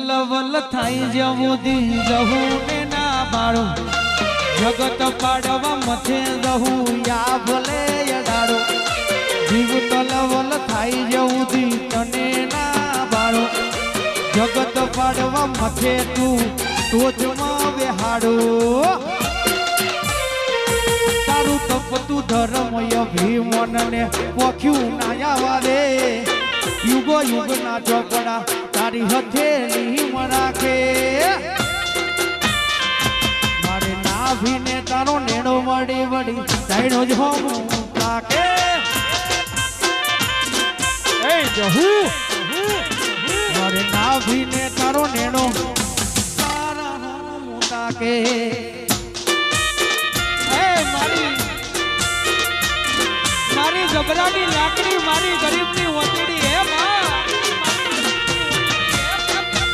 લવલ થાય જવું જહું ને ના બાળો જગત પાડવા મથે રહું યા ભલે યડાડો જીવ તલવલ થાય જવું તને ના બાળો જગત પાડવા મથે તું ટોચમાં બેહાડો તારું તપતું ધર્મય ભીમનને પોખ્યું ના આવા દે યુગો યુગ ના ચોપડા તારી હથેલી રાખે મારે નાભીને તારો નેણો વડી વડી તાઈનો જ હોમ રાખે એ જહુ મારે નાભીને તારો નેણો તારા હોમ રાખે એ મારી જબરાની લાકડી મારી ગરીબની વતડી